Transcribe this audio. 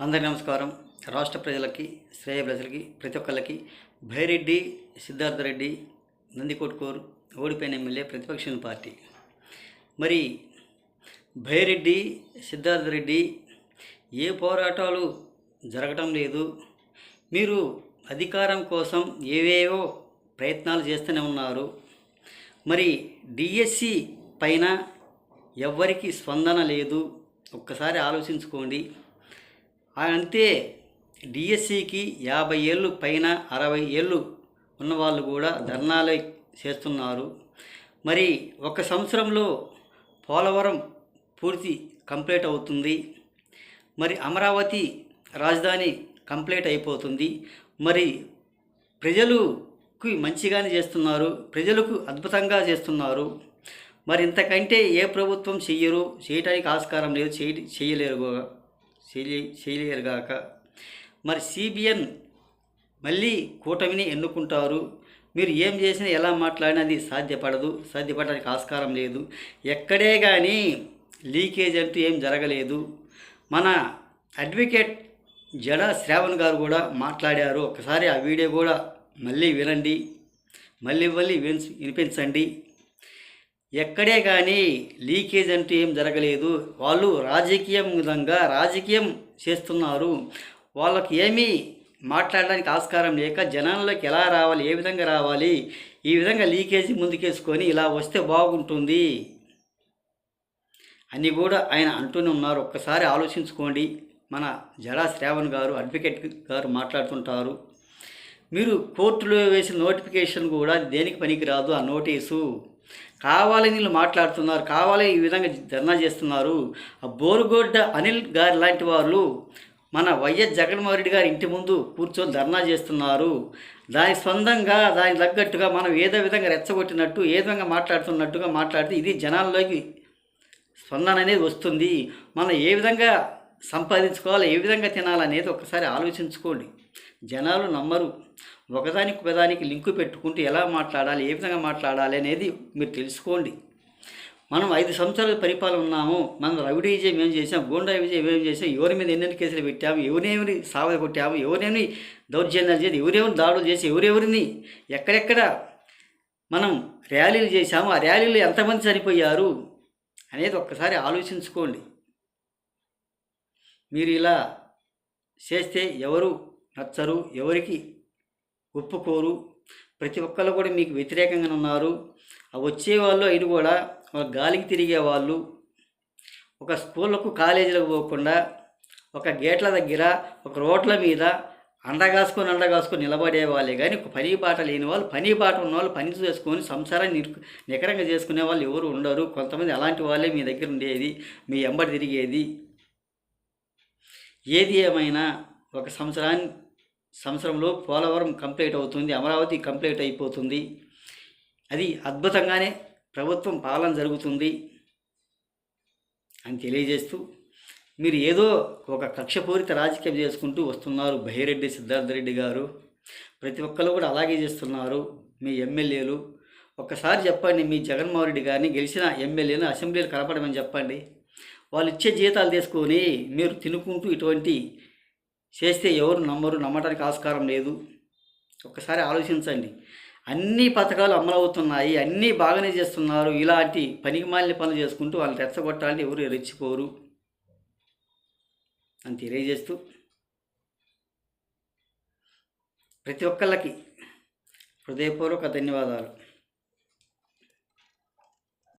అందరికీ నమస్కారం. రాష్ట్ర ప్రజలకి, శ్రేయ ప్రజలకి, ప్రతి ఒక్కళ్ళకి భైరెడ్డి సిద్ధార్థరెడ్డి నందికొట్కూరు ఓడిపోయిన ఎమ్మెల్యే ప్రతిపక్ష పార్టీ. మరి భైరెడ్డి సిద్ధార్థరెడ్డి ఏ పోరాటాలు జరగటం లేదు. మీరు అధికారం కోసం ఏవేవో ప్రయత్నాలు చేస్తూనే ఉన్నారు. మరి డిఎస్సి పైన ఎవ్వరికి స్పందన లేదు. ఒక్కసారి ఆలోచించుకోండి. అంతే డిఎస్సికి 50 ఏళ్ళు పైన 60 ఏళ్ళు ఉన్నవాళ్ళు కూడా ధర్నాలు చేస్తున్నారు. మరి ఒక సంవత్సరంలో పోలవరం పూర్తి కంప్లీట్ అవుతుంది. మరి అమరావతి రాజధాని కంప్లీట్ అయిపోతుంది. మరి ప్రజలకు మంచిగానే చేస్తున్నారు, ప్రజలకు అద్భుతంగా చేస్తున్నారు. మరి ఇంతకంటే ఏ ప్రభుత్వం చేయటానికి ఆస్కారం లేదు, చేయలేరుగాక. మరి సిబిఎన్ మళ్ళీ కూటమిని ఎన్నుకుంటారు. మీరు ఏం చేసినా ఎలా మాట్లాడినా అది సాధ్యపడడానికి ఆస్కారం లేదు. ఎక్కడే కానీ లీకేజ్ అంటూ ఏం జరగలేదు. మన అడ్వకేట్ జడా శ్రావణ్ గారు కూడా మాట్లాడారు. ఒకసారి ఆ వీడియో కూడా మళ్ళీ వినండి, మళ్ళీ వినిపించండి. ఎక్కడే కానీ లీకేజ్ అంటూ ఏం జరగలేదు. వాళ్ళు రాజకీయం చేస్తున్నారు. వాళ్ళకి ఏమీ మాట్లాడడానికి ఆస్కారం లేక జనాల్లోకి ఎలా రావాలి, ఏ విధంగా రావాలి, ఈ విధంగా లీకేజీ ముందుకేసుకొని ఇలా వస్తే బాగుంటుంది అని కూడా ఆయన అంటూనే ఉన్నారు. ఒక్కసారి ఆలోచించుకోండి. మన జడా శ్రావణ్ గారు, అడ్వకేట్ గారు మాట్లాడుతుంటారు. మీరు కోర్టులో వేసిన నోటిఫికేషన్ కూడా దేనికి పనికిరాదు. ఆ నోటీసు కావాలని వీళ్ళు మాట్లాడుతున్నారు, కావాలని ఈ విధంగా ధర్నా చేస్తున్నారు. ఆ బోరుగొడ్డ అనిల్ గారు లాంటి వాళ్ళు మన వైఎస్ జగన్మోహన్ రెడ్డి గారి ఇంటి ముందు కూర్చొని ధర్నా చేస్తున్నారు. దానికి స్వంతంగా దానికి తగ్గట్టుగా మనం ఏదో విధంగా రెచ్చగొట్టినట్టు, ఏ విధంగా మాట్లాడుతున్నట్టుగా మాట్లాడితే ఇది జనాల్లోకి స్పందన అనేది వస్తుంది. మనం ఏ విధంగా సంపాదించుకోవాలి, ఏ విధంగా తినాలనేది ఒకసారి ఆలోచించుకోండి. జనాలు నమ్మరు. ఒకదానికి లింకు పెట్టుకుంటూ ఎలా మాట్లాడాలి, ఏ విధంగా మాట్లాడాలి అనేది మీరు తెలుసుకోండి. మనం 5 సంవత్సరాల పరిపాలన ఉన్నాము. మనం రౌడీ విజయం ఏం చేసాం, గూండా విజయం ఏం చేసాం, ఎవరి మీద ఎన్నెన్ని కేసులు పెట్టాము, ఎవరెవరి సాగు కొట్టాము, ఎవరెవరిని దౌర్జన్యాలు చేసి, ఎవరెవరిని దాడులు చేసి, ఎవరెవరిని ఎక్కడెక్కడ మనం ర్యాలీలు చేశాము, ఆ ర్యాలీలు ఎంతమంది చనిపోయారు అనేది ఒక్కసారి ఆలోచించుకోండి. మీరు ఇలా చేస్తే ఎవరు నచ్చరు, ఎవరికి ఒప్పుకోరు. ప్రతి ఒక్కళ్ళు కూడా మీకు వ్యతిరేకంగా ఉన్నారు. వచ్చేవాళ్ళు అయిన కూడా గాలికి తిరిగే వాళ్ళు, ఒక స్కూళ్ళకు కాలేజీలకు పోకుండా ఒక గేట్ల దగ్గర, ఒక రోడ్ల మీద అండగాసుకొని నిలబడే వాళ్ళే కానీ పని బాట లేని వాళ్ళు, పని బాట ఉన్న వాళ్ళు పని చేసుకొని సంసారాన్ని నికరంగా చేసుకునే వాళ్ళు ఎవరు ఉండరు. కొంతమంది అలాంటి వాళ్ళే మీ దగ్గర ఉండేది, మీ ఎంబడి తిరిగేది. ఏది ఏమైనా ఒక సంవత్సరంలో పోలవరం కంప్లీట్ అవుతుంది, అమరావతి కంప్లీట్ అయిపోతుంది. అది అద్భుతంగానే ప్రభుత్వం పాలన జరుగుతుంది అని తెలియజేస్తూ, మీరు ఏదో ఒక కక్షపూరిత రాజకీయం చేసుకుంటూ వస్తున్నారు. భైరెడ్డి సిద్ధార్థరెడ్డి గారు ప్రతి ఒక్కరు కూడా అలాగే చేస్తున్నారు. మీ ఎమ్మెల్యేలు ఒక్కసారి చెప్పండి, మీ జగన్మోహన్ రెడ్డి గారిని గెలిచిన ఎమ్మెల్యేను అసెంబ్లీలు కలపడమని చెప్పండి. వాళ్ళు ఇచ్చే జీతాలు తీసుకొని మీరు తినుకుంటూ ఇటువంటి చేస్తే ఎవరు నమ్మటానికి ఆస్కారం లేదు. ఒక్కసారి ఆలోచించండి. అన్ని పథకాలు అమలవుతున్నాయి, అన్నీ బాగానే చేస్తున్నారు. ఇలాంటి పనికిమాలిన పనులు చేసుకుంటూ వాళ్ళని రెచ్చగొట్టాలని ఎవరు రెచ్చిపోరు అని తెలియజేస్తూ, ప్రతి ఒక్కళ్ళకి హృదయపూర్వక ధన్యవాదాలు.